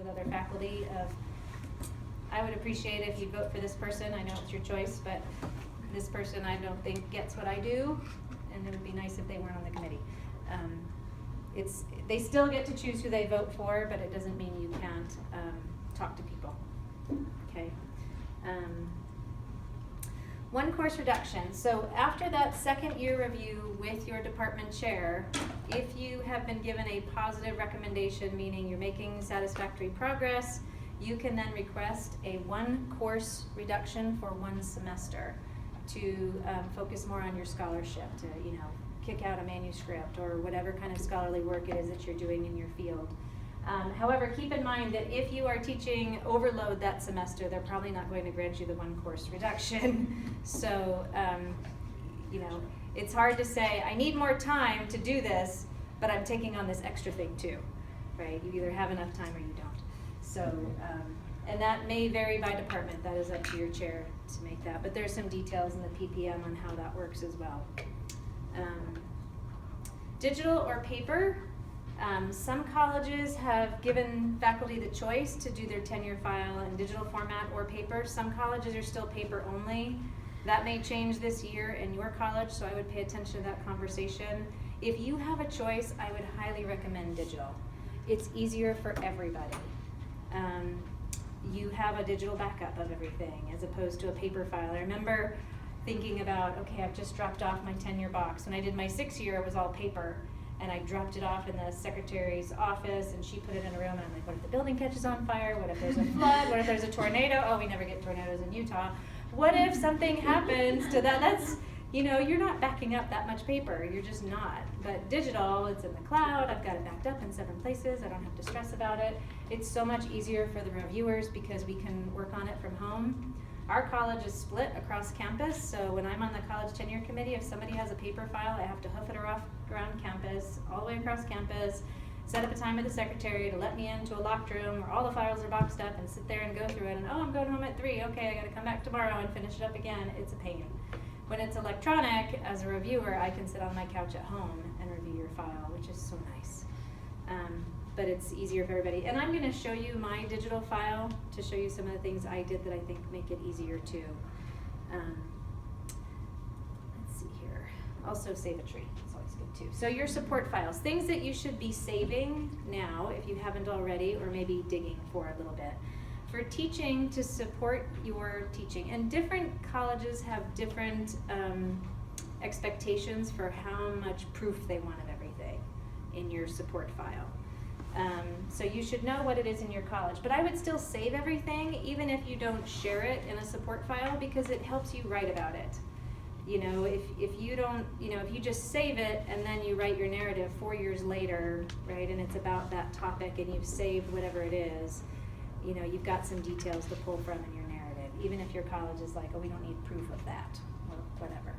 with other faculty of, I would appreciate if you vote for this person, I know it's your choice, but this person I don't think gets what I do, and it would be nice if they weren't on the committee. They still get to choose who they vote for, but it doesn't mean you can't talk to people, okay? One course reduction. So after that second year review with your department chair, if you have been given a positive recommendation, meaning you're making satisfactory progress, you can then request a one course reduction for one semester to focus more on your scholarship, to kick out a manuscript or whatever kind of scholarly work it is that you're doing in your field. However, keep in mind that if you are teaching overload that semester, they're probably not going to grant you the one course reduction. So, it's hard to say, I need more time to do this, but I'm taking on this extra thing too, right? You either have enough time or you don't. So, and that may vary by department. That is up to your chair to make that. But there's some details in the PPM on how that works as well. Digital or paper. Some colleges have given faculty the choice to do their tenure file in digital format or paper. Some colleges are still paper only. That may change this year in your college, so I would pay attention to that conversation. If you have a choice, I would highly recommend digital. It's easier for everybody. You have a digital backup of everything as opposed to a paper file. I remember thinking about, okay, I've just dropped off my tenure box. When I did my 6th year, it was all paper. And I dropped it off in the secretary's office, and she put it in a room, and I'm like, what if the building catches on fire? What if there's a flood? What if there's a tornado? Oh, we never get tornadoes in Utah. What if something happens to that? That's, you're not backing up that much paper. You're just not. But digital, it's in the cloud. I've got it backed up in 7 places. I don't have to stress about it. It's so much easier for the reviewers because we can work on it from home. Our college is split across campus, so when I'm on the college tenure committee, if somebody has a paper file, I have to hoof it around campus, all the way across campus, set up a time with the secretary to let me into a locked room where all the files are boxed up and sit there and go through it, and I'm going home at 3, okay, I gotta come back tomorrow and finish it up again. It's a pain. When it's electronic, as a reviewer, I can sit on my couch at home and review your file, which is so nice. But it's easier for everybody. And I'm going to show you my digital file to show you some of the things I did that I think make it easier too. Let's see here. Also save a tree. It's always good too. So your support files, things that you should be saving now if you haven't already, or maybe digging for a little bit. For teaching, to support your teaching. And different colleges have different expectations for how much proof they want of everything in your support file. So you should know what it is in your college, but I would still save everything even if you don't share it in a support file, because it helps you write about it. If you don't, if you just save it and then you write your narrative 4 years later, right, and it's about that topic and you've saved whatever it is, you've got some details to pull from in your narrative, even if your college is like, oh, we don't need proof of that, or whatever.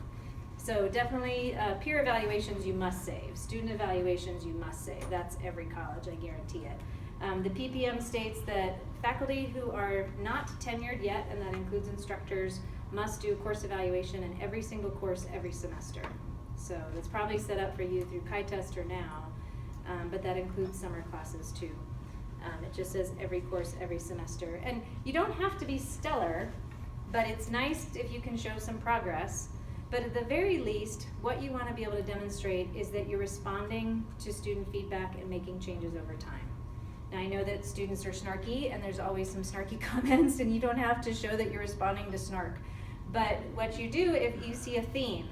So definitely peer evaluations you must save. Student evaluations you must save. That's every college, I guarantee it. The PPM states that faculty who are not tenured yet, and that includes instructors, must do course evaluation in every single course every semester. So it's probably set up for you through Test or now, but that includes summer classes too. It just says every course every semester. And you don't have to be stellar, but it's nice if you can show some progress. But at the very least, what you want to be able to demonstrate is that you're responding to student feedback and making changes over time. Now I know that students are snarky, and there's always some snarky comments, and you don't have to show that you're responding to snark. But what you do, if you see a theme,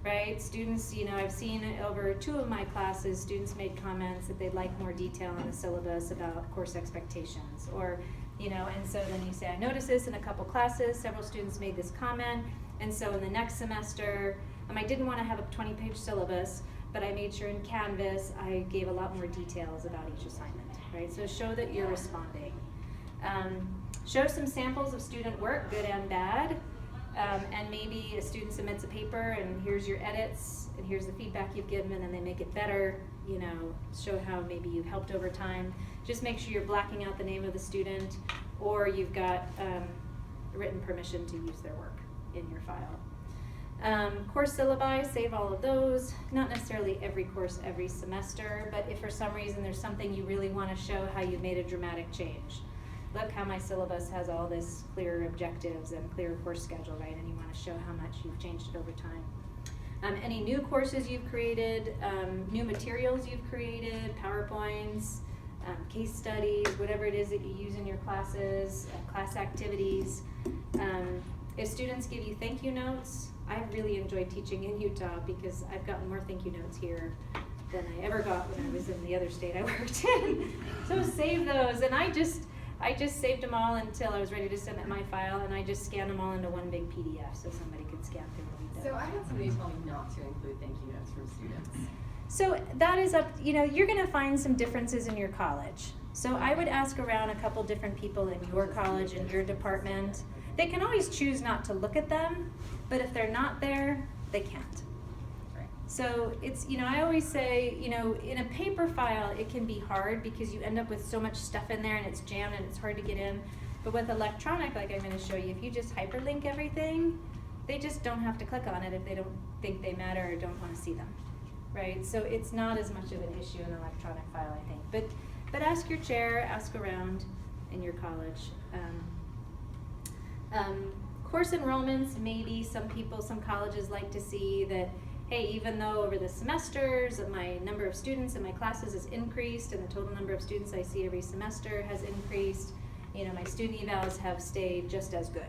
right? Students, I've seen over 2 of my classes, students made comments that they'd like more detail in the syllabus about course expectations, or, and so then you say, I noticed this in a couple classes, several students made this comment. And so in the next semester, I didn't want to have a 20-page syllabus, but I made sure in Canvas I gave a lot more details about each assignment, right? So show that you're responding. Show some samples of student work, good and bad, and maybe a student submits a paper and here's your edits and here's the feedback you've given, and they make it better, show how maybe you've helped over time. Just make sure you're blacking out the name of the student, or you've got written permission to use their work in your file. Course syllabi, save all of those. Not necessarily every course every semester, but if for some reason there's something you really want to show how you made a dramatic change. Look how my syllabus has all this clear objectives and clear course schedule, right? And you want to show how much you've changed it over time. Any new courses you've created, new materials you've created, PowerPoints, case studies, whatever it is that you use in your classes, class activities. If students give you thank you notes, I really enjoyed teaching in Utah because I've gotten more thank you notes here than I ever got when I was in the other state I worked in. So save those, and I just saved them all until I was ready to submit my file, and I just scanned them all into one big PDF so somebody could scan through and read them. So I had somebody tell me not to include thank you notes from students. So that is up, you're gonna find some differences in your college. So I would ask around a couple different people in your college, in your department. They can always choose not to look at them, but if they're not there, they can't. Right. So it's, I always say, in a paper file, it can be hard because you end up with so much stuff in there and it's jammed and it's hard to get in. But with electronic, like I'm gonna show you, if you just hyperlink everything, they just don't have to click on it if they don't think they matter or don't wanna see them, right? So it's not as much of an issue in an electronic file, I think. But ask your chair, ask around in your college. Course enrollments, maybe some colleges like to see that, hey, even though over the semesters my number of students in my classes has increased and the total number of students I see every semester has increased, my student evals have stayed just as good,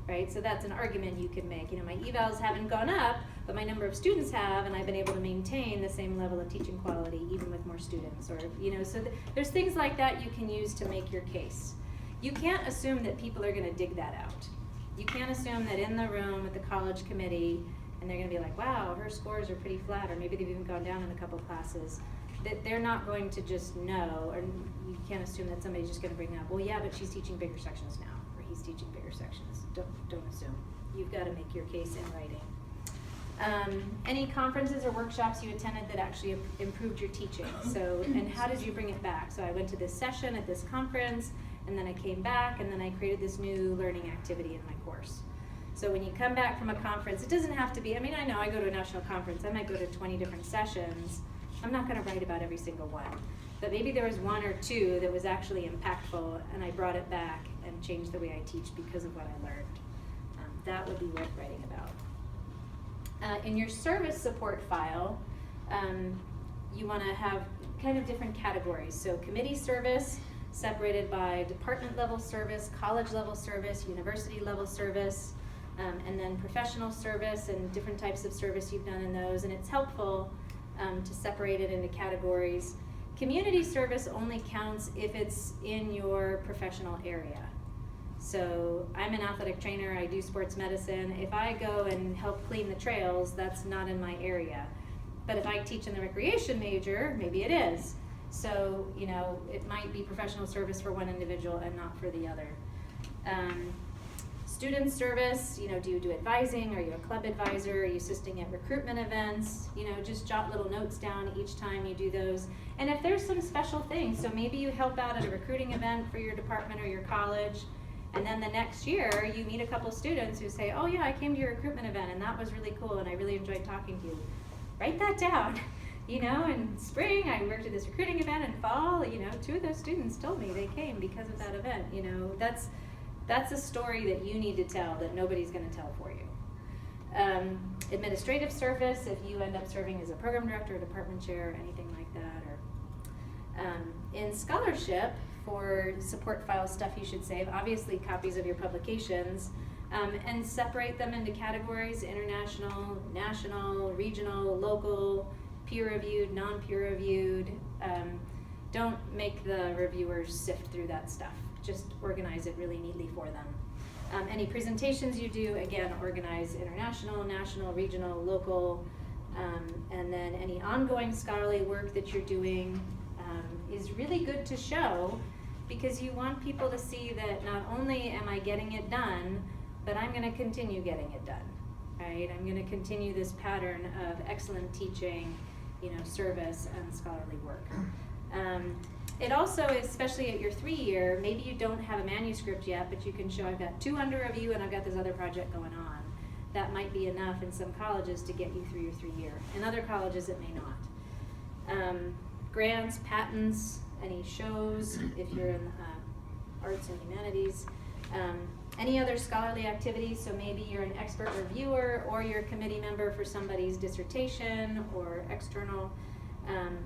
right? So that's an argument you could make. My evals haven't gone up, but my number of students have, and I've been able to maintain the same level of teaching quality even with more students, or, so there's things like that you can use to make your case. You can't assume that people are gonna dig that out. You can't assume that in the room with the college committee, and they're gonna be like, wow, her scores are pretty flat, or maybe they've even gone down in a couple classes, that they're not going to just know, or you can't assume that somebody's just gonna bring up, well, yeah, but she's teaching bigger sections now, or he's teaching bigger sections. Don't assume. You've gotta make your case in writing. Any conferences or workshops you attended that actually improved your teaching? So, and how did you bring it back? So I went to this session at this conference, and then I came back, and then I created this new learning activity in my course. So when you come back from a conference, it doesn't have to be, I know I go to a national conference, I might go to 20 different sessions. I'm not gonna write about every single one. But maybe there was one or two that was actually impactful, and I brought it back and changed the way I teach because of what I learned. That would be worth writing about. In your service support file, you wanna have kind of different categories. So committee service, separated by department level service, college level service, university level service, and then professional service and different types of service you've done in those. And it's helpful to separate it into categories. Community service only counts if it's in your professional area. So I'm an athletic trainer, I do sports medicine. If I go and help clean the trails, that's not in my area. But if I teach in the recreation major, maybe it is. So, it might be professional service for one individual and not for the other. Student service, do you do advising? Are you a club advisor? Are you assisting at recruitment events? Just jot little notes down each time you do those. And if there's some special things, so maybe you help out at a recruiting event for your department or your college, and then the next year you meet a couple students who say, oh yeah, I came to your recruitment event and that was really cool and I really enjoyed talking to you. Write that down. In spring, I worked at this recruiting event. In fall, two of those students told me they came because of that event. That's a story that you need to tell that nobody's going to tell for you. Administrative service, if you end up serving as a program director, department chair, or anything like that. Or in scholarship, for support file stuff you should save, obviously copies of your publications, and separate them into categories: international, national, regional, local, peer-reviewed, non-peer-reviewed. Don't make the reviewers sift through that stuff. Just organize it really neatly for them. Any presentations you do, again, organize international, national, regional, local, and then any ongoing scholarly work that you're doing is really good to show, because you want people to see that not only am I getting it done, but I'm going to continue getting it done, right? I'm going to continue this pattern of excellent teaching, service and scholarly work. It also, especially at your 3-year, maybe you don't have a manuscript yet, but you can show I've got 2 under review and I've got this other project going on. that might be enough in some colleges to get you through your 3-year. In other colleges, it may not. Grants, patents, any shows, if you're in arts and humanities, any other scholarly activities, so maybe you're an expert reviewer or you're a committee member for somebody's dissertation or external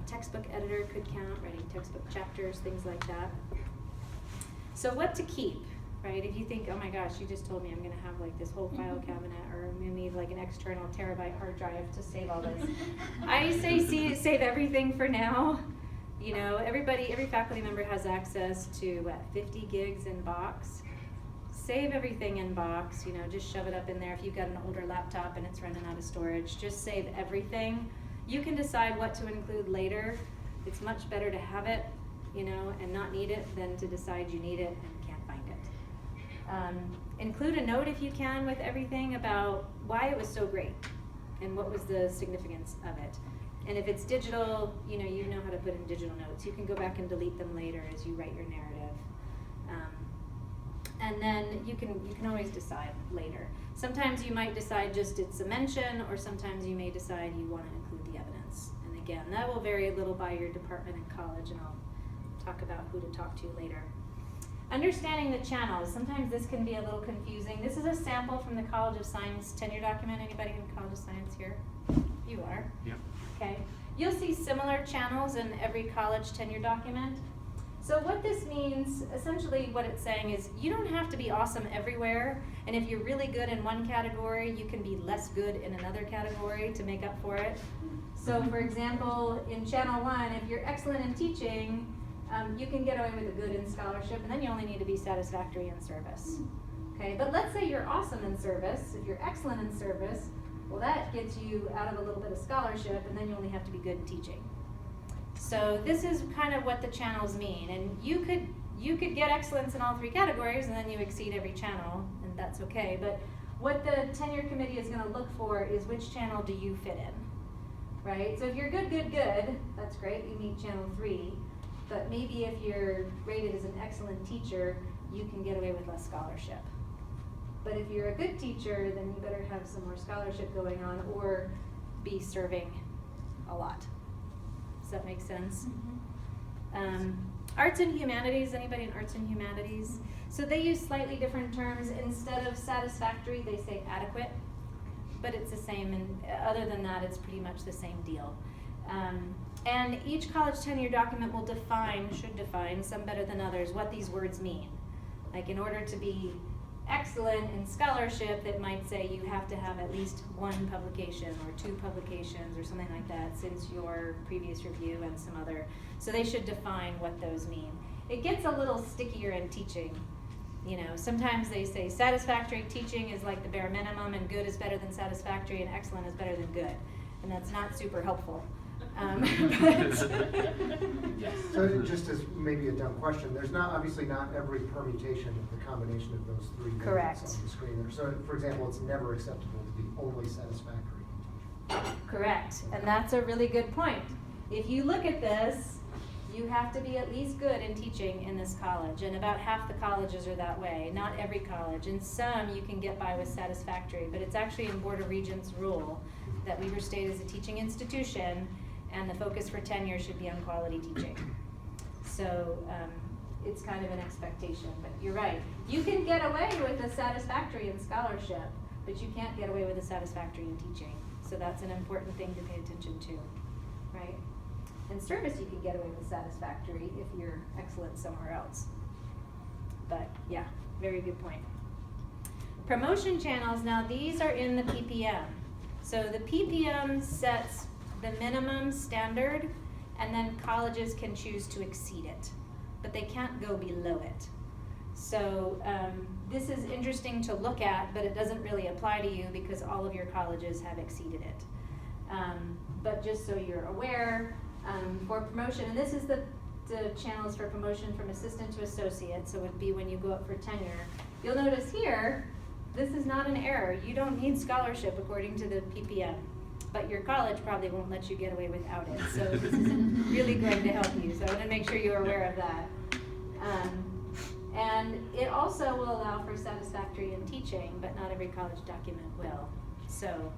textbook editor could count, writing textbook chapters, things like that. So what to keep, right? If you think, oh my gosh, you just told me I'm gonna have like this whole file cabinet, or I'm gonna need like an external terabyte hard drive to save all this. I say save everything for now. You know, every faculty member has access to 50 gigs in Box. Save everything in Box, you know, just shove it up in there. If you've got an older laptop and it's running out of storage, just save everything. You can decide what to include later. It's much better to have it, you know, and not need it than to decide you need it and can't find it. Include a note if you can with everything about why it was so great and what was the significance of it. And if it's digital, you know how to put in digital notes. You can go back and delete them later as you write your narrative. And then you can always decide later. Sometimes you might decide just it's a mention, or sometimes you may decide you want to include the evidence. And again, that will vary a little by your department and college, and I'll talk about who to talk to later. Understanding the channels. Sometimes this can be a little confusing. This is a sample from the College of Science tenure document. Anybody in College of Science here? You are? Yeah. Okay. You'll see similar channels in every college tenure document. So what this means, essentially what it's saying is you don't have to be awesome everywhere, and if you're really good in one category, you can be less good in another category to make up for it. So for example, in Channel 1, if you're excellent in teaching, you can get away with a good in scholarship, and then you only need to be satisfactory in service. Okay, but let's say you're awesome in service. If you're excellent in service, well, that gets you out of a little bit of scholarship, and then you only have to be good in teaching. So this is kind of what the channels mean, and you could get excellence in all 3 categories, and then you exceed every channel, and that's okay. But what the tenure committee is going to look for is which channel do you fit in, right? So if you're good, that's great. You meet channel 3. But maybe if you're rated as an excellent teacher, you can get away with less scholarship. But if you're a good teacher, then you better have some more scholarship going on or be serving a lot. Does that make sense? Mm-hmm. Arts and humanities, anybody in arts and humanities? So they use slightly different terms. Instead of satisfactory, they say adequate. But it's the same, and other than that, it's pretty much the same deal. And each college tenure document will should define, some better than others, what these words mean. Like in order to be excellent in scholarship, it might say you have to have at least 1 publication or 2 publications or something like that since your previous review and some other. So they should define what those mean. It gets a little stickier in teaching. You know, sometimes they say satisfactory teaching is like the bare minimum, and good is better than satisfactory, and excellent is better than good. And that's not super helpful. So just as maybe a dumb question, there's obviously not every permutation of the combination of those 3 Correct. units on the screen there. So for example, it's never acceptable to be only satisfactory in teaching. Correct, and that's a really good point. If you look at this, you have to be at least good in teaching in this college, and about half the colleges are that way. Not every college. In some, you can get by with satisfactory, but it's actually in Board of Regents' rule that Weber State is a teaching institution, and the focus for tenure should be on quality teaching. So it's kind of an expectation, but you're right. You can get away with a satisfactory in scholarship, but you can't get away with a satisfactory in teaching. So that's an important thing to pay attention to, right? In service, you can get away with satisfactory if you're excellent somewhere else. But yeah, very good point. Promotion channels, now these are in the PPM. So the PPM sets the minimum standard, and then colleges can choose to exceed it, but they can't go below it. So this is interesting to look at, but it doesn't really apply to you because all of your colleges have exceeded it. But just so you're aware, for promotion, and this is the channels for promotion from assistant to associate, so it would be when you go up for tenure. You'll notice here, this is not an error. You don't need scholarship according to the PPM. But your college probably won't let you get away without it. So this isn't really going to help you. So I want to make sure you're aware of that. And it also will allow for satisfactory in teaching, but not every college document will. So,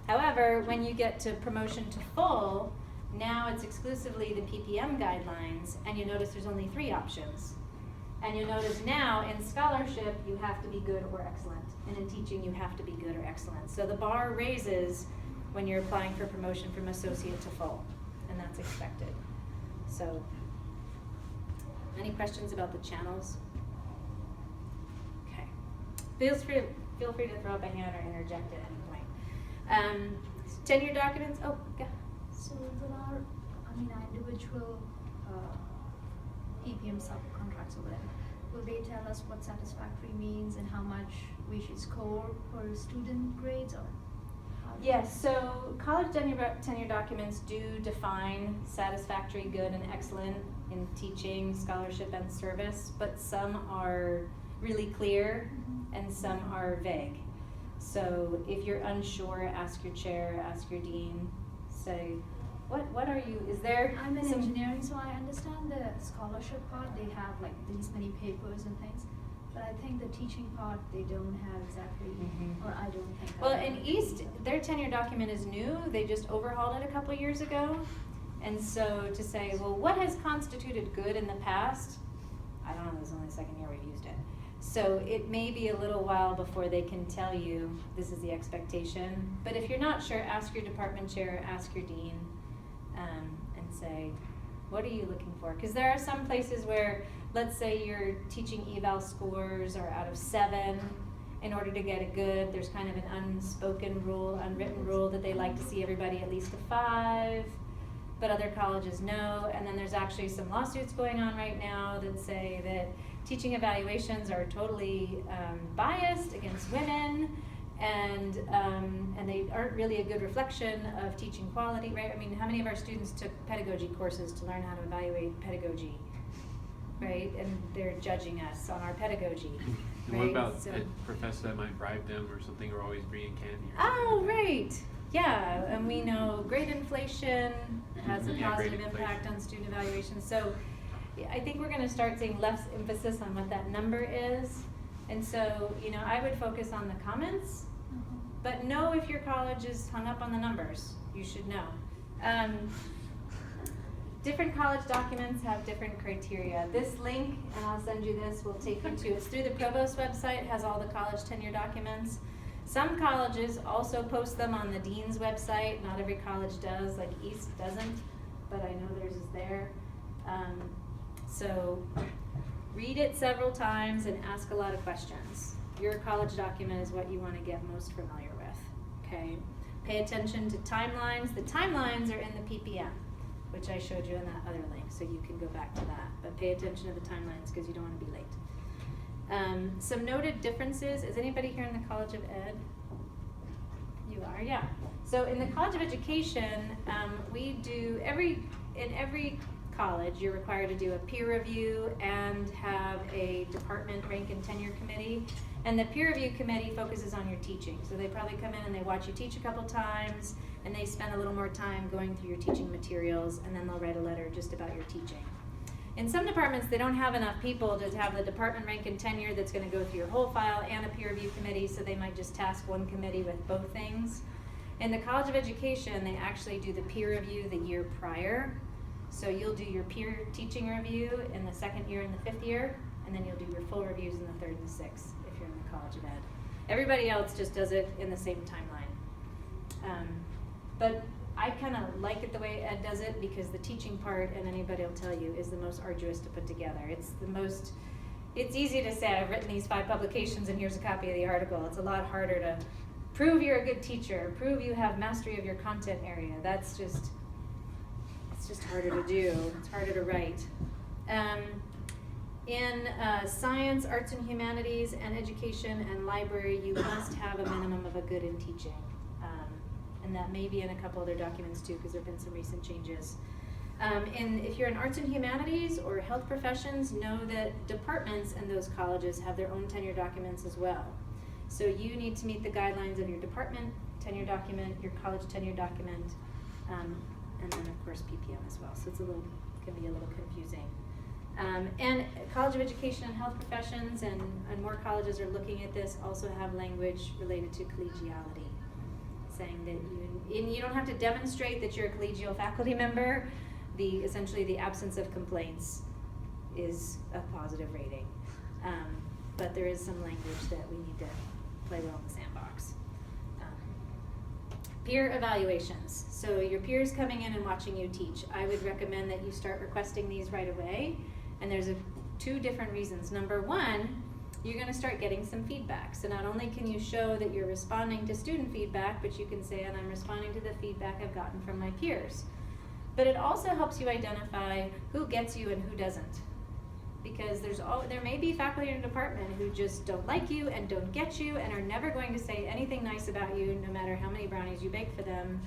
however, when you get to promotion to full, now it's exclusively the PPM guidelines, and you notice there's only 3 options. And you notice now in scholarship, you have to be good or excellent. And in teaching, you have to be good or excellent. So the bar raises when you're applying for promotion from associate to full, and that's expected. So, any questions about the channels? Okay. Feel free to throw up a hand or interject at any point. Tenure documents, oh, yeah. So there are, individual PPM subcontracts or whatever. Will they tell us what satisfactory means and how much we should score per student grades, or how? Yes, so college tenure documents do define satisfactory, good, and excellent in teaching, scholarship, and service, but some are really clear and some are vague. So if you're unsure, ask your chair, ask your dean, say, what are you, is there I'm in some engineering, so I understand the scholarship part. They have like these many papers and things, but I think the teaching part they don't have exactly, Mhm. or I don't think. Well, in East, their tenure document is new. They just overhauled it a couple years ago. And so to say, well, what has constituted good in the past? I don't know, this is only the second year we've used it. So it may be a little while before they can tell you this is the expectation. But if you're not sure, ask your department chair, ask your dean, and say, what are you looking for? Because there are some places where, let's say your teaching eval scores are out of 7. In order to get it good, there's kind of an unspoken rule, unwritten rule that they like to see everybody at least a 5, but other colleges no. And then there's actually some lawsuits going on right now that say that teaching evaluations are totally biased against women, and they aren't really a good reflection of teaching quality, right? I mean, how many of our students took pedagogy courses to learn how to evaluate pedagogy, right? And they're judging us on our pedagogy. And right? what about So- a professor that might bribe them or something, or always bringing candy? Or Oh, something like that? right. Yeah, and we know grade inflation has a Yeah, grade positive impact inflation. on student evaluation. So yeah, I think we're going to start seeing less emphasis on what that number is. And so, I would focus on the comments, but know if your college is hung up on the numbers. You should know. Different college documents have different criteria. This link, and I'll send you this, will take you to, it's through the Provost website, has all the college tenure documents. Some colleges also post them on the dean's website. Not every college does, like East doesn't, but I know theirs is there. So read it several times and ask a lot of questions. Your college document is what you want to get most familiar with, okay? Pay attention to timelines. The timelines are in the PPM, which I showed you in that other link, so you can go back to that. But pay attention to the timelines because you don't want to be late. Some noted differences. Is anybody here in the College of Ed? You are, yeah. So in the College of Education, we do in every college, you're required to do a peer review and have a department rank and tenure committee. And the peer review committee focuses on your teaching. So they probably come in and they watch you teach a couple times, and they spend a little more time going through your teaching materials, and then they'll write a letter just about your teaching. In some departments, they don't have enough people to have the department rank and tenure that's going to go through your whole file and a peer review committee, so they might just task one committee with both things. In the College of Education, they actually do the peer review the year prior. So you'll do your peer teaching review in the 2nd year and the 5th year, and then you'll do your full reviews in the 3rd and the 6th if you're in the College of Ed. Everybody else just does it in the same timeline. But I kind of like it the way Ed does it because the teaching part, and anybody will tell you, is the most arduous to put together. It's easy to say, I've written these 5 publications and here's a copy of the article. It's a lot harder to prove you're a good teacher, prove you have mastery of your content area. It's just harder to do. It's harder to write. In science, arts and humanities, and education and library, you must have a minimum of a good in teaching. And that may be in a couple other documents too, because there have been some recent changes. And if you're in arts and humanities or health professions, know that departments in those colleges have their own tenure documents as well. So you need to meet the guidelines of your department tenure document, your college tenure document, and then of course PPM as well. So can be a little confusing. And College of Education and Health Professions and more colleges are looking at this, also have language related to collegiality. saying that and you don't have to demonstrate that you're a collegial faculty member. Essentially the absence of complaints is a positive rating. But there is some language that we need to play well in the sandbox. Peer evaluations. So your peers coming in and watching you teach. I would recommend that you start requesting these right away. And there's two different reasons. Number one, you're going to start getting some feedback. So not only can you show that you're responding to student feedback, but you can say, and I'm responding to the feedback I've gotten from my peers. But it also helps you identify who gets you and who doesn't. Because there may be faculty in a department who just don't like you and don't get you and are never going to say anything nice about you, no matter how many brownies you bake for them,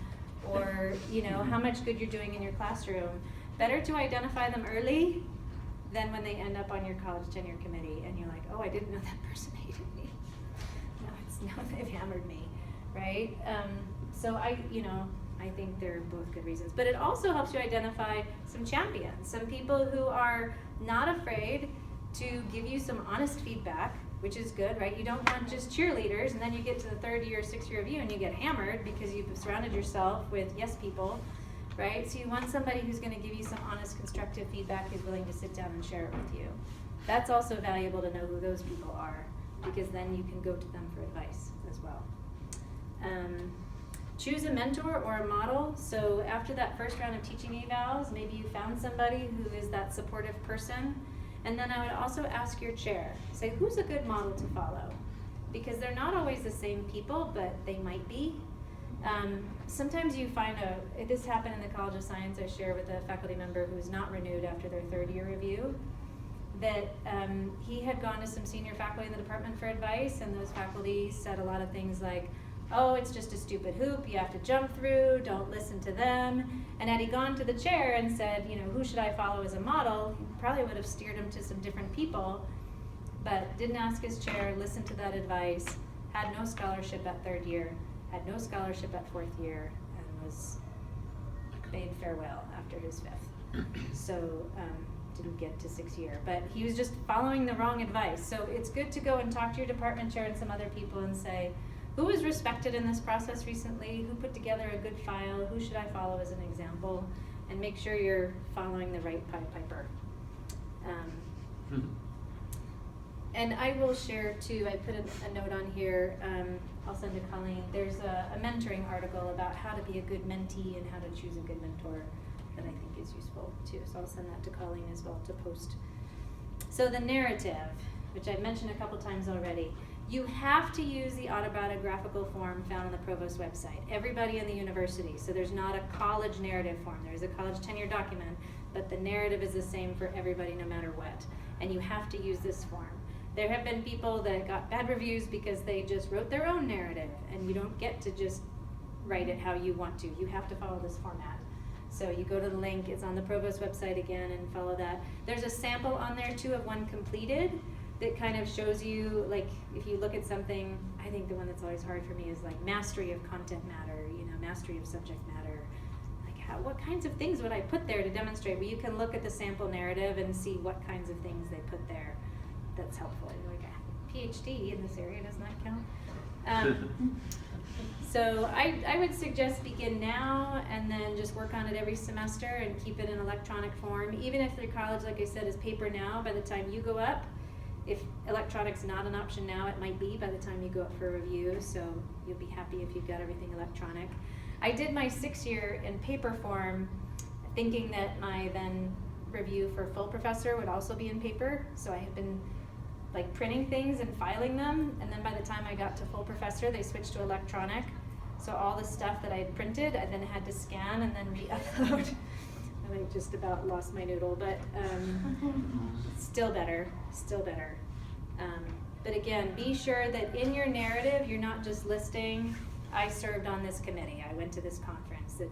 or how much good you're doing in your classroom. Better to identify them early than when they end up on your college tenure committee and you're like, oh, I didn't know that person hated me. Now they've hammered me, right? So I think they're both good reasons. But it also helps you identify some champions, some people who are not afraid to give you some honest feedback, which is good, right? You don't want just cheerleaders, and then you get to the third year, 6th year review, and you get hammered because you've surrounded yourself with yes people, right? So you want somebody who's going to give you some honest, constructive feedback, who's willing to sit down and share it with you. That's also valuable to know who those people are, because then you can go to them for advice as well. Choose a mentor or a model. So after that first round of teaching evals, maybe you found somebody who is that supportive person. And then I would also ask your chair, say, who's a good model to follow? Because they're not always the same people, but they might be. Sometimes you find this happened in the College of Science. I share with a faculty member who's not renewed after their 3rd year review, that he had gone to some senior faculty in the department for advice, and those faculty said a lot of things like, oh, it's just a stupid hoop you have to jump through, don't listen to them. And had he gone to the chair and said, who should I follow as a model, he probably would have steered him to some different people, but didn't ask his chair, listened to that advice, had no scholarship at 3rd year, had no scholarship at 4th year, and was bade farewell after his 5th. So didn't get to 6th year, but he was just following the wrong advice. So it's good to go and talk to your department chair and some other people and say, who was respected in this process recently? Who put together a good file? Who should I follow as an example? And make sure you're following the right Pied Piper. And I will share too, I put a note on here, I'll send to Colleen. There's a mentoring article about how to be a good mentee and how to choose a good mentor that I think is useful too. So I'll send that to Colleen as well to post. So the narrative, which I've mentioned a couple times already. You have to use the autobiographical form found on the provost website. Everybody in the university. So there's not a college narrative form. There's a college tenure document, but the narrative is the same for everybody no matter what. And you have to use this form. There have been people that got bad reviews because they just wrote their own narrative, and you don't get to just write it how you want to. You have to follow this format. So you go to the link, it's on the provost website again, and follow that. There's a sample on there too of one completed that kind of shows you, like, if you look at something, I think the one that's always hard for me is like mastery of content matter, mastery of subject matter. Like what kinds of things would I put there to demonstrate? Well, you can look at the sample narrative and see what kinds of things they put there. That's helpful. Like a PhD in this area does not count. So I would suggest begin now and then just work on it every semester and keep it in electronic form. Even if your college, like I said, is paper now, by the time you go up, if electronic's not an option now, it might be by the time you go up for review, so you'll be happy if you've got everything electronic. I did my 6th year in paper form, thinking that my then review for full professor would also be in paper, so I had been like printing things and filing them, and then by the time I got to full professor, they switched to electronic, so all the stuff that I had printed, I then had to scan and then re-upload. I just about lost my noodle, but still better. But again, be sure that in your narrative, you're not just listing, I served on this committee, I went to this conference. That,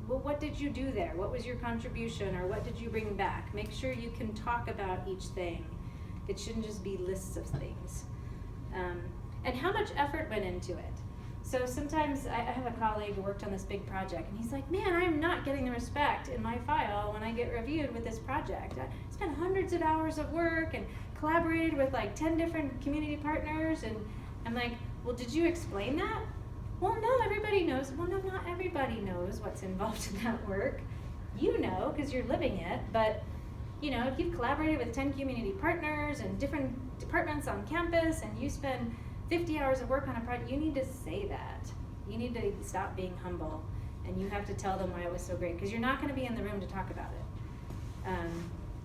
well, what did you do there? What was your contribution, or what did you bring back? Make sure you can talk about each thing. It shouldn't just be lists of things. And how much effort went into it? So sometimes I have a colleague who worked on this big project, and he's like, man, I'm not getting the respect in my file when I get reviewed with this project. I spent hundreds of hours of work and collaborated with like 10 different community partners, and I'm like, well, did you explain that? Well, no, everybody knows. Well, no, not everybody knows what's involved in that work. You know, because you're living it, but you know, if you've collaborated with 10 community partners and different departments on campus and you spend 50 hours of work on a project, you need to say that. You need to stop being humble, and you have to tell them why it was so great, because you're not going to be in the room to talk about it.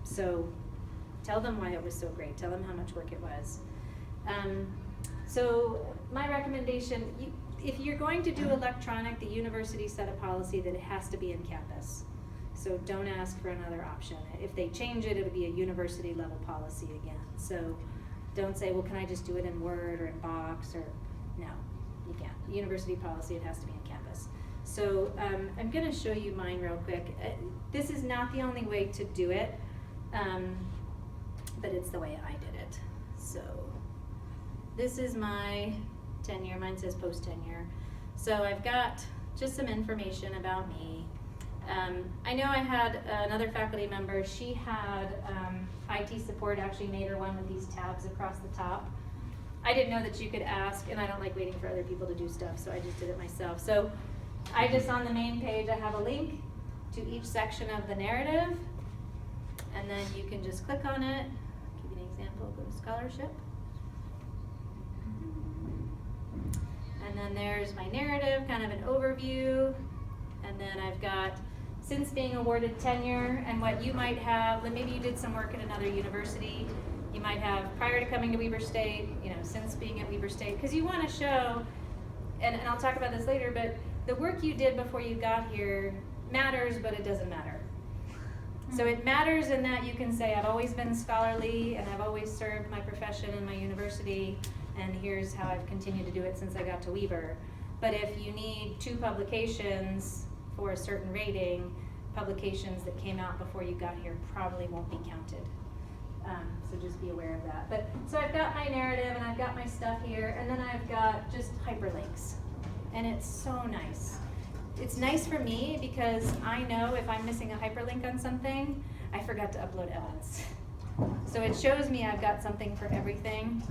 So tell them why it was so great. Tell them how much work it was. So my recommendation, if you're going to do electronic, the university set a policy that it has to be in campus. So don't ask for another option. If they change it, it'll be a university level policy again. So don't say, well, can I just do it in Word or in Box, or no, you can't. University policy, it has to be in campus. So I'm gonna show you mine real quick. This is not the only way to do it, but it's the way I did it. So this is my tenure. Mine says post-tenure. So I've got just some information about me. I know I had another faculty member, she had IT support actually made her one with these tabs across the top. I didn't know that you could ask, and I don't like waiting for other people to do stuff, so I just did it myself. So I just, on the main page, I have a link to each section of the narrative, and then you can just click on it. I'll give you an example, go to scholarship. And then there's my narrative, kind of an overview, and then I've got since being awarded tenure, and what you might have, maybe you did some work at another university, you might have prior to coming to Weber State, you know, since being at Weber State, because you want to show, and I'll talk about this later, but the work you did before you got here matters, but it doesn't matter. So it matters in that you can say, I've always been scholarly, and I've always served my profession and my university, and here's how I've continued to do it since I got to Weber. But if you need 2 publications for a certain rating, publications that came out before you got here probably won't be counted. So just be aware of that. But so I've got my narrative and I've got my stuff here, and then I've got just hyperlinks. And it's so nice. It's nice for me because I know if I'm missing a hyperlink on something, I forgot to upload evidence. So it shows me I've got something for everything.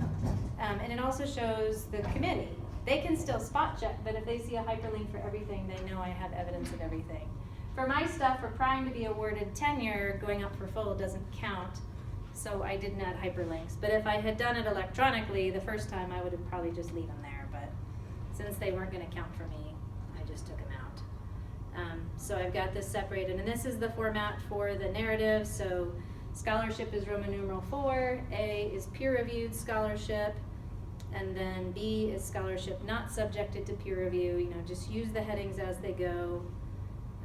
And it also shows the committee. They can still spot check, but if they see a hyperlink for everything, they know I have evidence of everything. For my stuff, for prior to be awarded tenure, going up for full doesn't count, so I didn't add hyperlinks. But if I had done it electronically the first time, I would have probably just leave them there, but since they weren't gonna count for me, I just took them out. So I've got this separated, and this is the format for the narrative. So scholarship is Roman numeral 4, A is peer-reviewed scholarship, and then B is scholarship not subjected to peer review. You know, just use the headings as they go.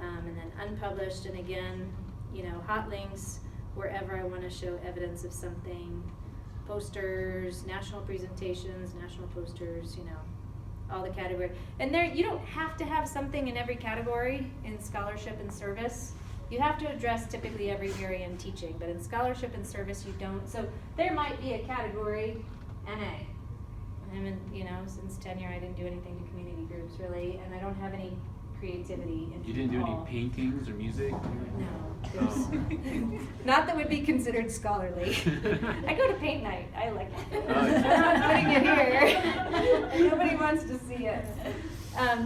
And then unpublished, and again, you know, hot links wherever I want to show evidence of something. Posters, national presentations, national posters, you know, all the category. And there, you don't have to have something in every category in scholarship and service. You have to address typically every area in teaching, but in scholarship and service you don't. So there might be a category, NA. And you know, since tenure I didn't do anything to community groups really, and I don't have any creativity in You didn't do any all. paintings or music? No, there's not that would be considered scholarly. I go to paint night. I like it. Oh, I'm not putting it here. Nobody wants to see it.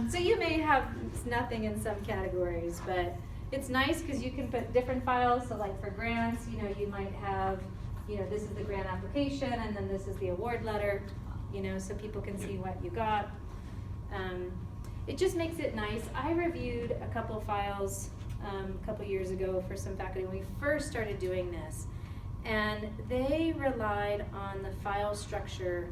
So you may have nothing in some categories, but it's nice because you can put different files. So like for grants, you know, you might have, you know, this is the grant application, and then this is the award letter, you know, so people can see what you got. It just makes it nice. I reviewed a couple files a couple years ago for some faculty when we first started doing this, and they relied on the file structure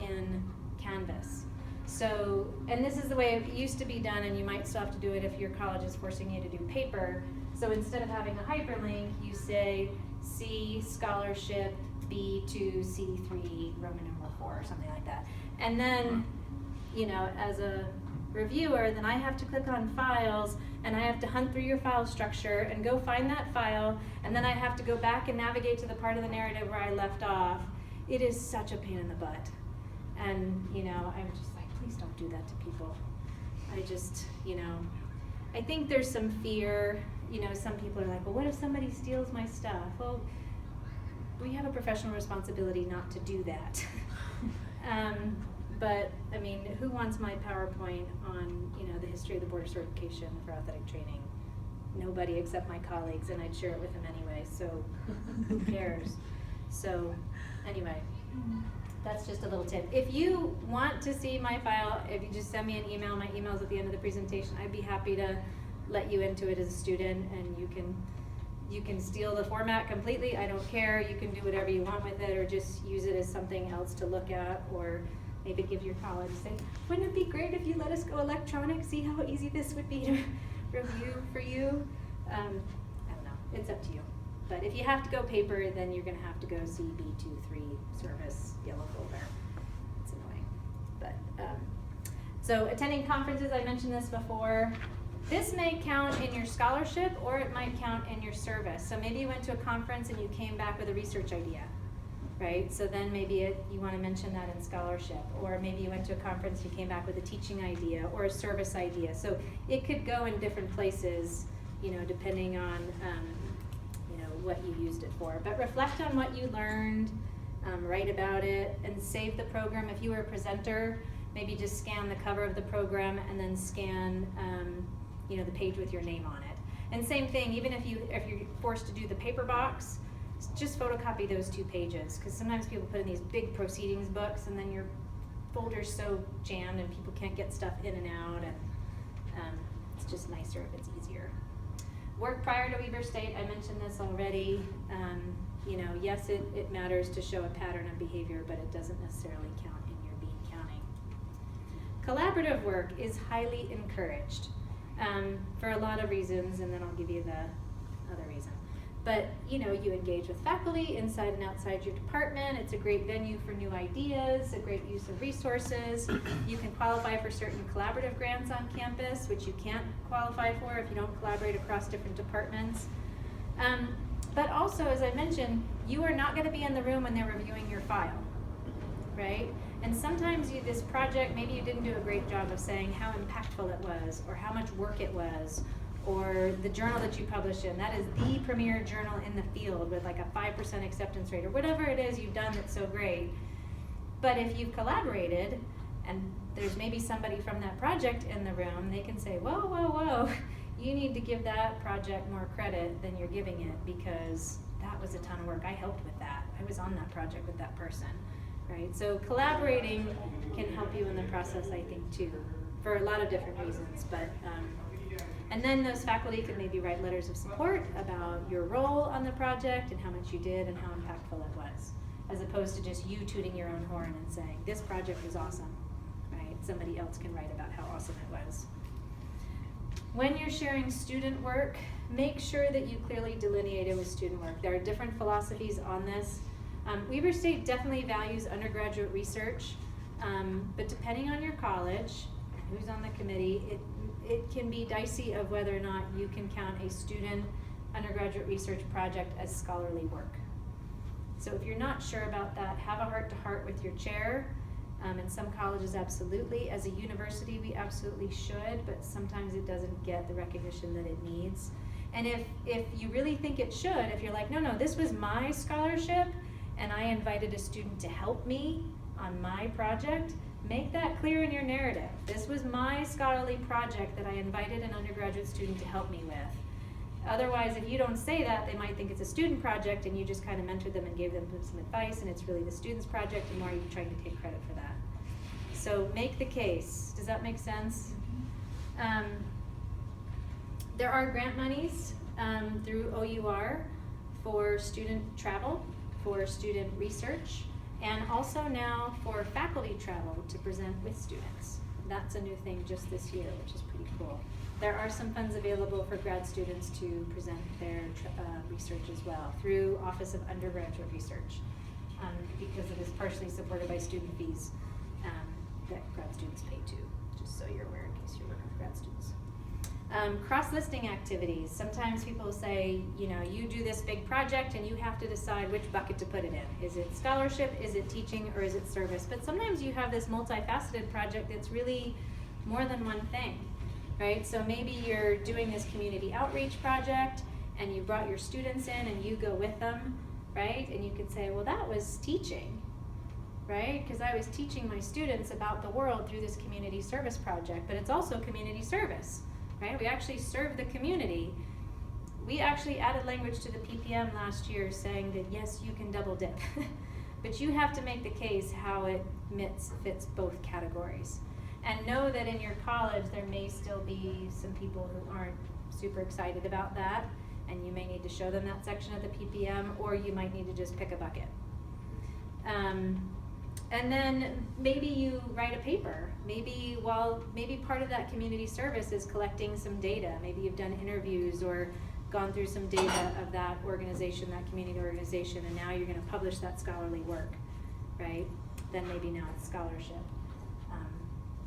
in Canvas. So, and this is the way it used to be done, and you might still have to do it if your college is forcing you to do paper. So instead of having a hyperlink, you say C scholarship B2 C3 Roman numeral 4 or something like that. And then, you know, as a reviewer, then I have to click on files, and I have to hunt through your file structure and go find that file, and then I have to go back and navigate to the part of the narrative where I left off. It is such a pain in the butt. And, you know, I'm just like, please don't do that to people. I just, you know, I think there's some fear. You know, some people are like, well, what if somebody steals my stuff? Well, we have a professional responsibility not to do that. but, I mean, who wants my PowerPoint on, you know, the history of the Board of Certification for athletic training? Nobody except my colleagues, and I'd share it with them anyway, so who cares? So, anyway, that's just a little tip. If you want to see my file, if you just send me an email, my email's at the end of the presentation, I'd be happy to let you into it as a student, and you can steal the format completely, I don't care. You can do whatever you want with it, or just use it as something else to look at, or maybe give your college, say, wouldn't it be great if you let us go electronic, see how easy this would be to review for you? I don't know, it's up to you. But if you have to go paper, then you're gonna have to go CB23 service, yellow folder. It's annoying. But, so attending conferences, I mentioned this before. This may count in your scholarship, or it might count in your service. So maybe you went to a conference and you came back with a research idea, right? So then maybe you want to mention that in scholarship. Or maybe you went to a conference and you came back with a teaching idea or a service idea. So it could go in different places, you know, depending on, you know, what you used it for. But reflect on what you learned, write about it, and save the program. If you were a presenter, maybe just scan the cover of the program and then scan, you know, the page with your name on it. And same thing, even if you're forced to do the paper box, just photocopy those 2 pages, because sometimes people put in these big proceedings books, and then your folder's so jammed and people can't get stuff in and out, and it's just nicer if it's easier. Work prior to Weber State, I mentioned this already. You know, yes, it matters to show a pattern of behavior, but it doesn't necessarily count in your bean counting. Collaborative work is highly encouraged. For a lot of reasons, and then I'll give you the other reason. But, you know, you engage with faculty inside and outside your department. It's a great venue for new ideas, a great use of resources. You can qualify for certain collaborative grants on campus, which you can't qualify for if you don't collaborate across different departments. But also, as I mentioned, you are not going to be in the room when they're reviewing your file, right? And sometimes this project, maybe you didn't do a great job of saying how impactful it was, or how much work it was, or the journal that you published in, that is the premier journal in the field with like a 5% acceptance rate, or whatever it is you've done that's so great. But if you've collaborated, and there's maybe somebody from that project in the room, they can say, whoa, whoa, whoa, you need to give that project more credit than you're giving it, because that was a ton of work. I helped with that. I was on that project with that person. Right? So collaborating can help you in the process, I think, too, for a lot of different reasons. But and then those faculty could maybe write letters of support about your role on the project and how much you did and how impactful it was, as opposed to just you tooting your own horn and saying, this project was awesome, right? Somebody else can write about how awesome it was. When you're sharing student work, make sure that you clearly delineate it with student work. There are different philosophies on this. Weber State definitely values undergraduate research, but depending on your college, who's on the committee, it can be dicey of whether or not you can count a student undergraduate research project as scholarly work. So if you're not sure about that, have a heart-to-heart with your chair. In some colleges, absolutely. As a university, we absolutely should, but sometimes it doesn't get the recognition that it needs. And if you really think it should, if you're like, no, this was my scholarship, and I invited a student to help me on my project, make that clear in your narrative. This was my scholarly project that I invited an undergraduate student to help me with. Otherwise, if you don't say that, they might think it's a student project and you just kind of mentored them and gave them some advice, and it's really the student's project, and why are you trying to take credit for that? So make the case. Does that make sense? There are grant monies through OUR for student travel, for student research, and also now for faculty travel to present with students. That's a new thing just this year, which is pretty cool. There are some funds available for grad students to present their research as well through Office of Undergraduate Research, because it is partially supported by student fees that grad students pay too, just so you're aware in case you're working with grad students. Cross-listing activities. Sometimes people say, you know, you do this big project and you have to decide which bucket to put it in. Is it scholarship, is it teaching, or is it service? But sometimes you have this multifaceted project that's really more than one thing, right? So maybe you're doing this community outreach project and you brought your students in and you go with them, right? And you could say, well, that was teaching. right? Because I was teaching my students about the world through this community service project, but it's also community service, right? We actually serve the community. We actually added language to the PPM last year saying that yes, you can double dip, but you have to make the case how it fits both categories. And know that in your college there may still be some people who aren't super excited about that, and you may need to show them that section of the PPM, or you might need to just pick a bucket. And then maybe you write a paper. Maybe part of that community service is collecting some data. Maybe you've done interviews or gone through some data of that organization, that community organization, and now you're going to publish that scholarly work, right? Then maybe now it's scholarship.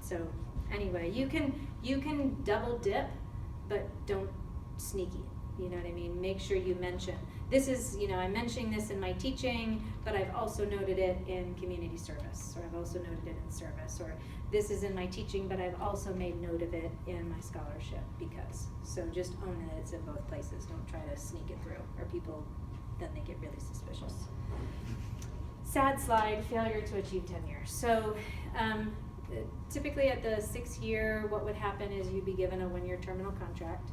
So anyway, you can double dip, but don't sneaky. You know what I mean? Make sure you mention, this is, I'm mentioning this in my teaching, but I've also noted it in community service, or I've also noted it in service, or this is in my teaching, but I've also made note of it in my scholarship because. So just own that it's in both places. Don't try to sneak it through, or people, then they get really suspicious. Sad slide, failure to achieve tenure. So typically at the 6th year, what would happen is you'd be given a 1-year terminal contract.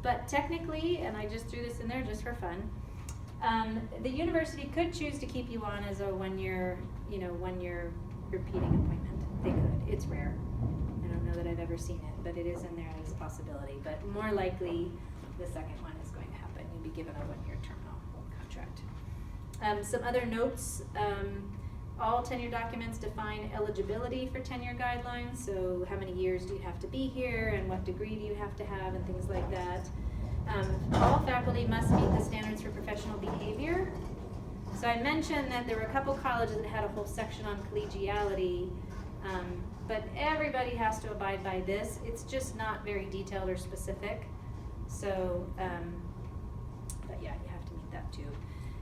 But technically, and I just threw this in there just for fun, the university could choose to keep you on as a 1-year, 1-year repeating appointment. They could. It's rare. I don't know that I've ever seen it, but it is in there as a possibility. But more likely, the second one is going to happen. You'll be given a 1-year terminal contract. Some other notes. All tenure documents define eligibility for tenure guidelines, so how many years do you have to be here and what degree do you have to have and things like that. All faculty must meet the standards for professional behavior. So I mentioned that there were a couple colleges that had a whole section on collegiality, but everybody has to abide by this. It's just not very detailed or specific. So, but yeah, you have to meet that too.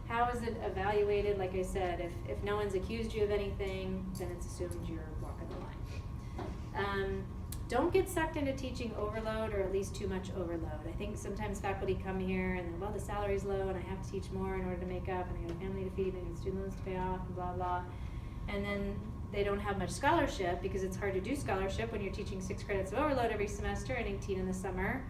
How is it evaluated? Like I said, if no one's accused you of anything, then it's assumed you're walking the line. Don't get sucked into teaching overload, or at least too much overload. I think sometimes faculty come here and then, well, the salary's low and I have to teach more in order to make up, and I got a family to feed and I got student loans to pay off, and blah, blah. And then they don't have much scholarship because it's hard to do scholarship when you're teaching 6 credits of overload every semester and 18 in the summer.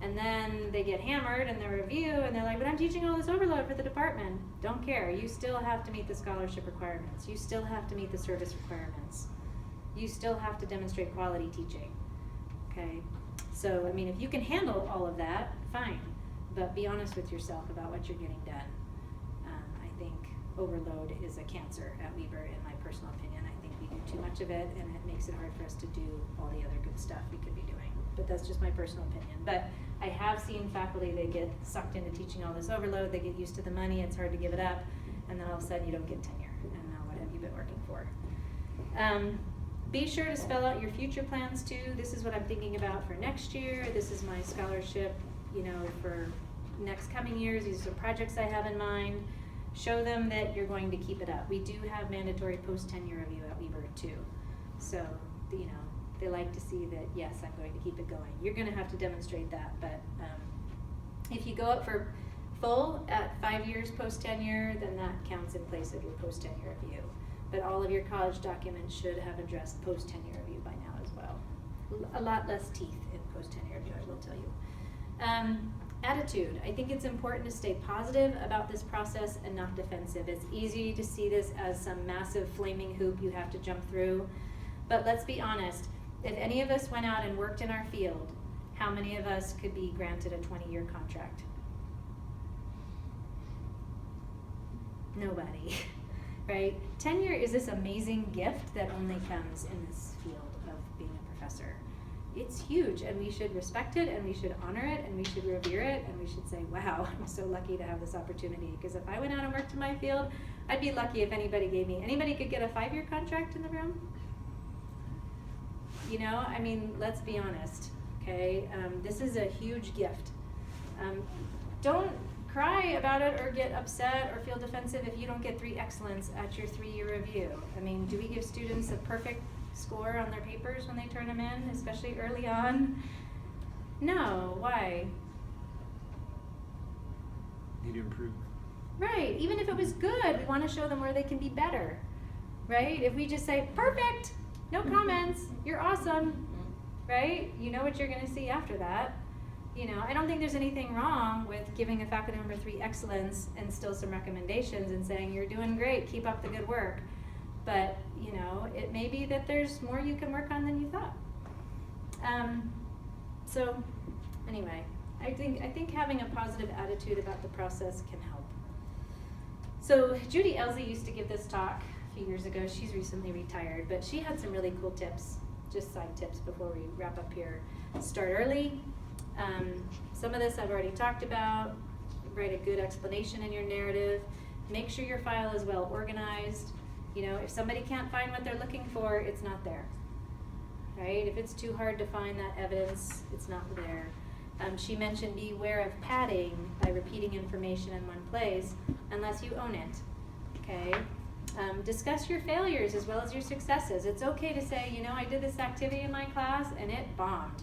And then they get hammered in their review and they're like, but I'm teaching all this overload for the department. Don't care. You still have to meet the scholarship requirements. You still have to meet the service requirements. You still have to demonstrate quality teaching. Okay? So, I mean, if you can handle all of that, fine. But be honest with yourself about what you're getting done. I think overload is a cancer at Weber, in my personal opinion. I think we do too much of it, and it makes it hard for us to do all the other good stuff we could be doing. But that's just my personal opinion. But I have seen faculty, they get sucked into teaching all this overload, they get used to the money, it's hard to give it up, and then all of a sudden you don't get tenure. And now what have you been working for? Be sure to spell out your future plans too. This is what I'm thinking about for next year. This is my scholarship, for next coming years. These are projects I have in mind. Show them that you're going to keep it up. We do have mandatory post-tenure review at Weber too. So, they like to see that, yes, I'm going to keep it going. You're going to have to demonstrate that, but if you go up for full at 5 years post-tenure, then that counts in place of your post-tenure review. But all of your college documents should have addressed post-tenure review by now as well. A lot less teeth in post-tenure review, I will tell you. Attitude. I think it's important to stay positive about this process and not defensive. It's easy to see this as some massive flaming hoop you have to jump through, but let's be honest. If any of us went out and worked in our field, how many of us could be granted a 20-year contract? Nobody, right? Tenure is this amazing gift that only comes in this field of being a professor. It's huge, and we should respect it, and we should honor it, and we should revere it, and we should say, wow, I'm so lucky to have this opportunity. Because if I went out and worked in my field, I'd be lucky if anybody could get a 5-year contract in the room? Let's be honest, okay? This is a huge gift. Don't cry about it or get upset or feel defensive if you don't get 3 excellents at your 3-year review. Do we give students a perfect score on their papers when they turn them in, especially early on? No, why? Need to improve. Right, even if it was good, we want to show them where they can be better. right? If we just say, perfect, no comments, you're awesome, right? You know what you're gonna see after that. You know, I don't think there's anything wrong with giving a faculty member 3 excellence and still some recommendations and saying, you're doing great, keep up the good work. But, you know, it may be that there's more you can work on than you thought. So, anyway, I think having a positive attitude about the process can help. So, Judy Elsie used to give this talk a few years ago. She's recently retired, but she had some really cool tips, just side tips before we wrap up here. Start early. Some of this I've already talked about. Write a good explanation in your narrative. Make sure your file is well organized. You know, if somebody can't find what they're looking for, it's not there, right? If it's too hard to find that evidence, it's not there. She mentioned beware of padding by repeating information in one place unless you own it, okay? Discuss your failures as well as your successes. It's okay to say, you know, I did this activity in my class and it bombed.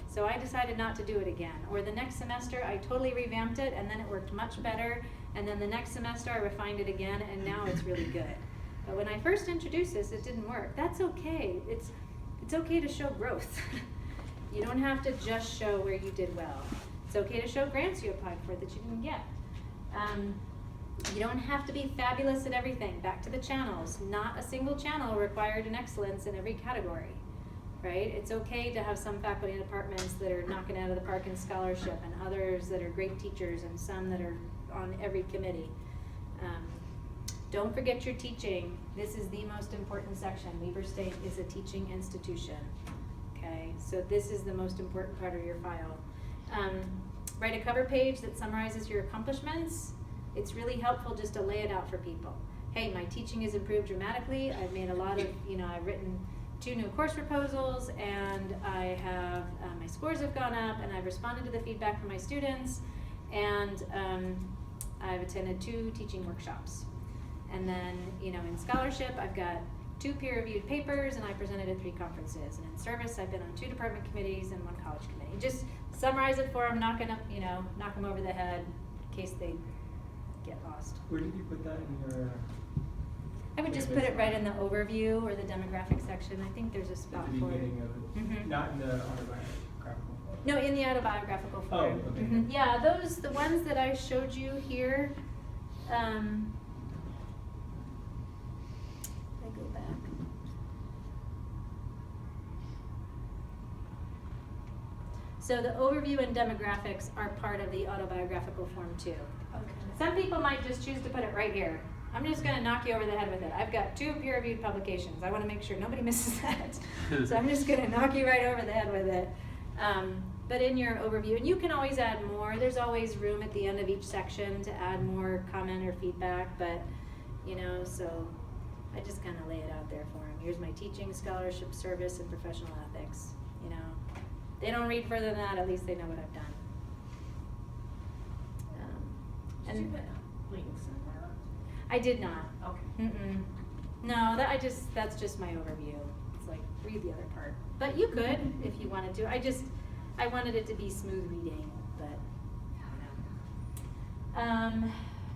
So I decided not to do it again. Or the next semester, I totally revamped it and then it worked much better. And then the next semester, I refined it again and now it's really good. But when I first introduced this, it didn't work. That's okay. It's okay to show growth. You don't have to just show where you did well. It's okay to show grants you applied for that you didn't get. You don't have to be fabulous at everything. Back to the channels. Not a single channel required an excellence in every category. Right? It's okay to have some faculty and departments that are knocking out of the park in scholarship and others that are great teachers and some that are on every committee. Don't forget your teaching. This is the most important section. Weber State is a teaching institution. Okay, so this is the most important part of your file. Write a cover page that summarizes your accomplishments. It's really helpful just to lay it out for people. Hey, my teaching has improved dramatically. I've made a lot of, you know, I've written 2 new course proposals and I have, my scores have gone up and I've responded to the feedback from my students and I've attended 2 teaching workshops. And then, you know, in scholarship, I've got 2 peer-reviewed papers and I presented at 3 conferences. And in service, I've been on 2 department committees and 1 college committee. Just summarize it for them, not gonna, you know, knock them over the head in case they get lost. Where did you put that in your? I would just put it right in the overview or the demographic section. I think there's a spot At the for it. beginning of it, Mhm. not in the autobiographical form. No, in the autobiographical Oh, form. okay. Mhm. Yeah, those, the ones that I showed you here, I go back. So the overview and demographics are part of the autobiographical form too. Okay. Some people might just choose to put it right here. I'm just gonna knock you over the head with it. I've got 2 peer-reviewed publications. I wanna make sure nobody misses that. So I'm just gonna knock you right over the head with it. But in your overview, and you can always add more. There's always room at the end of each section to add more comment or feedback, but, you know, so I just kinda lay it out there for them. Here's my teaching, scholarship, service, and professional ethics, you know. They don't read further than that, at least they know what I've done. Did you put links in that? I did not. Okay. Mm-mm. No, that's just my overview. It's like, read the other part. But you could, if you wanted to. I wanted it to be smooth reading, but, you know.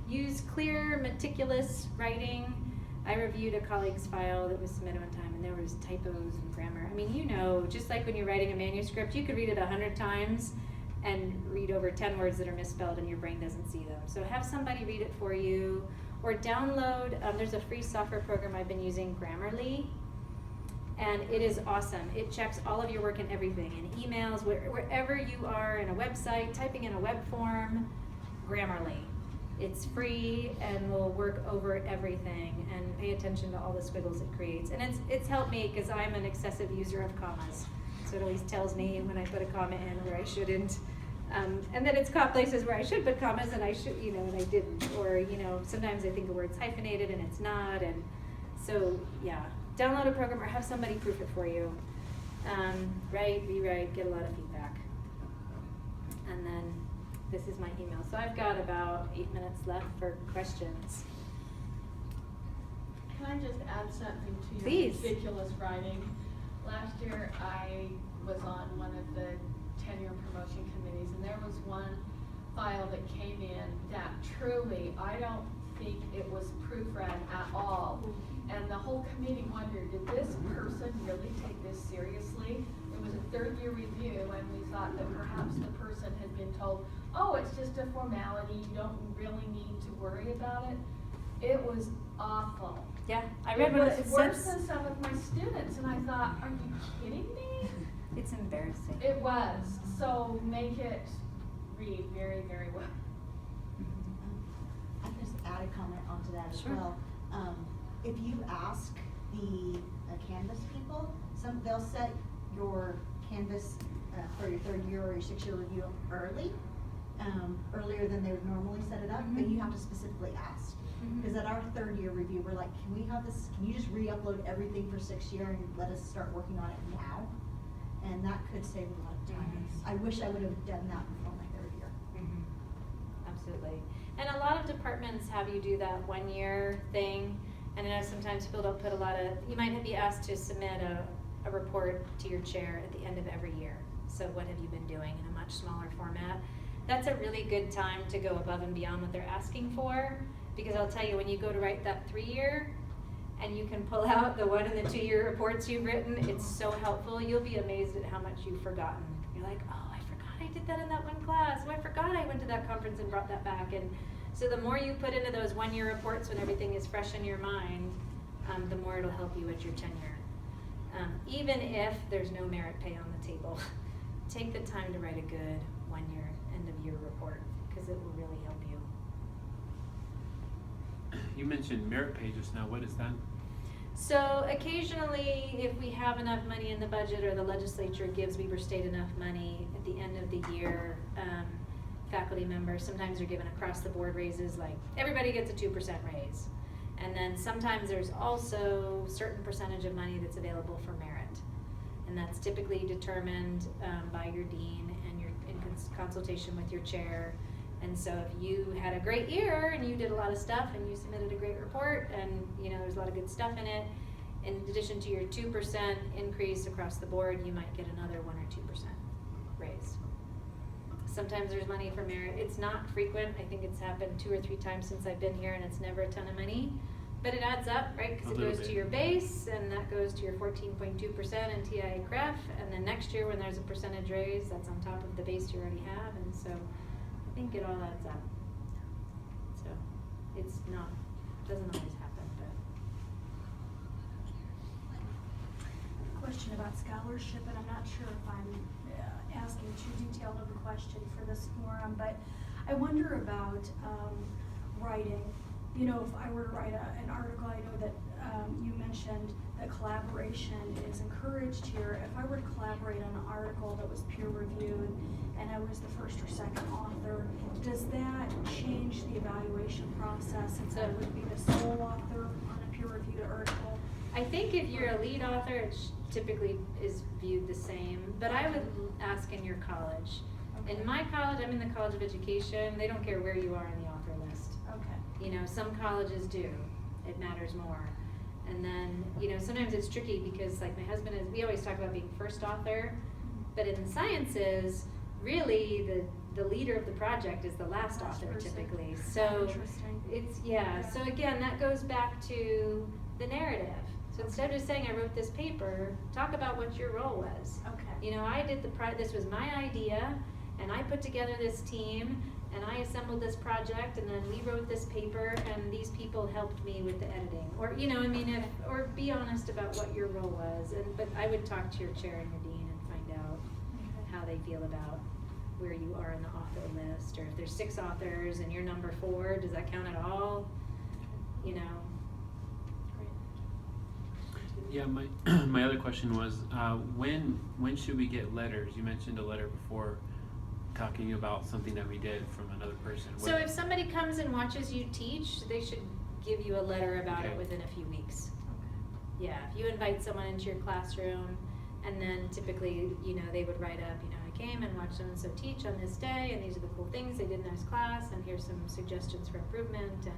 Use clear, meticulous writing. I reviewed a colleague's file that was submitted one time, and there was typos and grammar. I mean, you know, just like when you're writing a manuscript, you could read it 100 times and read over 10 words that are misspelled and your brain doesn't see them. So have somebody read it for you, or download, there's a free software program I've been using, Grammarly, and it is awesome. It checks all of your work and everything, in emails, wherever you are, in a website, typing in a web form, Grammarly. It's free and will work over everything, and pay attention to all the squiggles it creates. And it's helped me because I'm an excessive user of commas. So it always tells me when I put a comma in where I shouldn't. And then it's caught places where I should put commas and I should, you know, and I didn't. Or, you know, sometimes I think a word's hyphenated and it's not. And so, yeah, download a program or have somebody proof it for you. Write, rewrite, get a lot of feedback. And then this is my email. So I've got about 8 minutes left for questions. Can I just add something to your Please. ridiculous writing? Last year, I was on one of the tenure promotion committees, and there was one file that came in that truly, I don't think it was proofread at all. And the whole committee wondered, did this person really take this seriously? It was a third-year review, and we thought that perhaps the person had been told, oh, it's just a formality, you don't really need to worry about it. It was awful. Yeah, I read what it was worse says. than some of my students, and I thought, are you kidding me? It's embarrassing. It was, so make it read very, very well. I can just add a comment onto that as Sure. well. If you ask the Canvas people, they'll set your Canvas for your 3rd year or your 6-year review early, earlier than they would normally set it up, but you have to specifically ask. Because at our 3rd year review, we're like, can we have this, can you just re-upload everything for 6th year and let us start working on it now? And that could save a lot of time. I wish I would have done that before my 3rd year. Absolutely. And a lot of departments have you do that 1-year thing. And I know sometimes people don't put a lot of, you might be asked to submit a report to your chair at the end of every year. So what have you been doing in a much smaller format? That's a really good time to go above and beyond what they're asking for. Because I'll tell you, when you go to write that 3-year, and you can pull out the 1 and the 2-year reports you've written, it's so helpful. You'll be amazed at how much you've forgotten. You're like, oh, I forgot I did that in that one class. Oh, I forgot I went to that conference and brought that back. And so the more you put into those 1-year reports when everything is fresh in your mind, the more it'll help you at your tenure. Even if there's no merit pay on the table, take the time to write a good 1-year end-of-year report, because it will really help you. You mentioned merit pay just now. What is that? So occasionally, if we have enough money in the budget or the legislature gives Weber State enough money at the end of the year, faculty members, sometimes are given across the board raises, like everybody gets a 2% raise. And then sometimes there's also a certain percentage of money that's available for merit. And that's typically determined by your dean and you're in consultation with your chair. And so if you had a great year and you did a lot of stuff and you submitted a great report and there's a lot of good stuff in it, in addition to your 2% increase across the board, you might get another 1 or 2% raise. Sometimes there's money for merit. It's not frequent. I think it's happened 2 or 3 times since I've been here, and it's never a ton of money. But it adds up, right? Because it goes to your base, and that goes to your 14.2% in TIA CREF, and then next year when there's a percentage raise, that's on top of the base you already have, and so I think it all adds up. So it's not, doesn't always happen, but. Question about scholarship, and I'm not sure if I'm asking too detailed of a question for this forum, but I wonder about writing. You know, if I were to write an article, I know that you mentioned that collaboration is encouraged here. If I were to collaborate on an article that was peer reviewed and I was the first or second author, does that change the evaluation process since I would be the sole author on a peer reviewed article? I think if you're a lead author, it typically is viewed the same, but I would ask in your college. Okay. In my college, I'm in the College of Education, they don't care where you are in the author list. Okay. Some colleges do, it matters more. And then, sometimes it's tricky because like my husband we always talk about being first author, but in the sciences, really the leader of the project is the last author person. typically. So Interesting. so again, that goes back to the narrative. So instead of just saying I wrote this paper, talk about what your role was. Okay. I did this was my idea, and I put together this team, and I assembled this project, and then we wrote this paper, and these people helped me with the editing. Or, or be honest about what your role was. But I would talk to your chair and your dean and find out how they feel about where you are in the author list, or if there's 6 authors and you're number 4, does that count at all? Yeah, my other question was, when should we get letters? You mentioned a letter before, talking about something that we did from another person. So if somebody comes and watches you teach, they should give you a letter about it within a few weeks. Yeah, if you invite someone into your classroom, and then typically, they would write up, I came and watched so-and-so teach on this day, and these are the cool things they did in this class, and here's some suggestions for improvement, and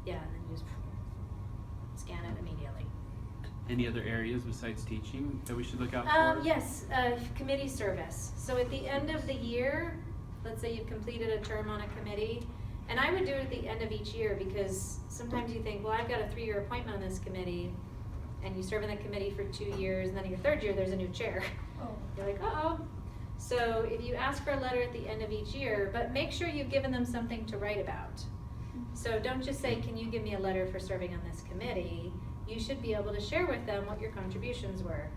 then you just scan it immediately. Any other areas besides teaching that we should look out for? Yes, committee service. So at the end of the year, let's say you've completed a term on a committee, And I would do it at the end of each year, because sometimes you think, well, I've got a 3-year appointment on this committee, and you serve in the committee for 2 years, and then in your 3rd year, there's a new chair. Oh. You're like, uh-oh. So if you ask for a letter at the end of each year, but make sure you've given them something to write about. So don't just say, can you give me a letter for serving on this committee? You should be able to share with them what your contributions were.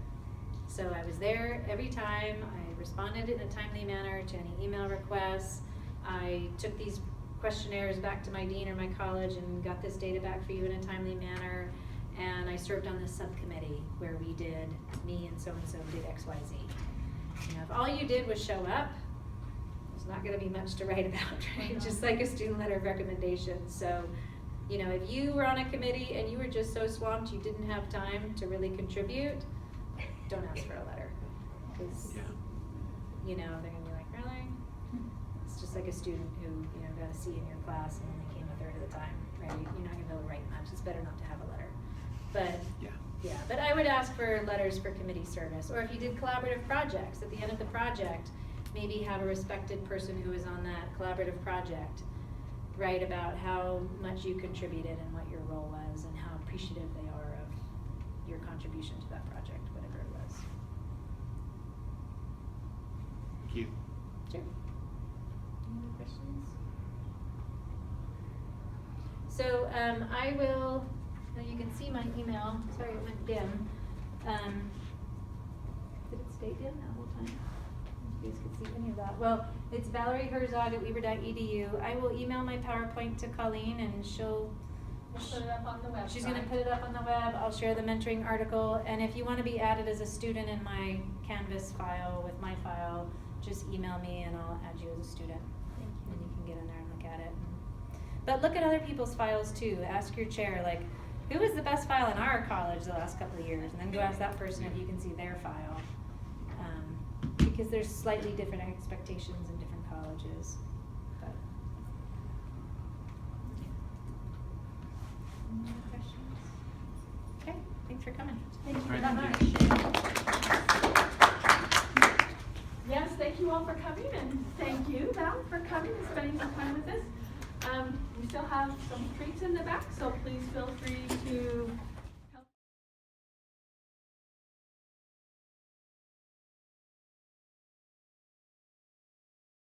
So I was there every time, I responded in a timely manner to any email requests. I took these questionnaires back to my dean or my college and got this data back for you in a timely manner. And I served on this subcommittee where me and so did X, Y, Z. You know, if all you did was show up, there's not gonna be much to write about, right? Just like a student letter of recommendation. So, you know, if you were on a committee and you were just so swamped you didn't have time to really contribute, don't ask for a letter. Because, you know, they're gonna be like, really? It's just like a student who, you know, got a C in your class and only came a third of the time, right? You're not gonna be able to write much. It's better not to have a letter. But, yeah, but I would ask for letters for committee service. Or if you did collaborative projects, at the end of the project, maybe have a respected person who was on that collaborative project write about how much you contributed and what your role was and how appreciative they are of your contribution to that project, whatever it was. Thank you. Sure. Any other questions? So I will, now you can see my email, sorry it went dim. Did it stay dim that whole time? You guys could see any of that. Well, it's Valerie Herzog at Weaver.edu. I will email my PowerPoint to Colleen and We'll put it up on the website. she's gonna put it up on the web. I'll share the mentoring article. And if you wanna be added as a student in my Canvas file with my file, just email me and I'll add you as a student. Thank you. And you can get in there and look at it. But look at other people's files too. Ask your chair, like, who was the best file in our college the last couple of years? And then go ask that person if you can see their file. Because there's slightly different expectations in different colleges. But, any other questions? Okay, thanks for coming. Thank you All right, very thank much. Yes, thank you all for coming, and thank you, Val, for coming and spending some time with us. We still have some treats in the back, so please feel free to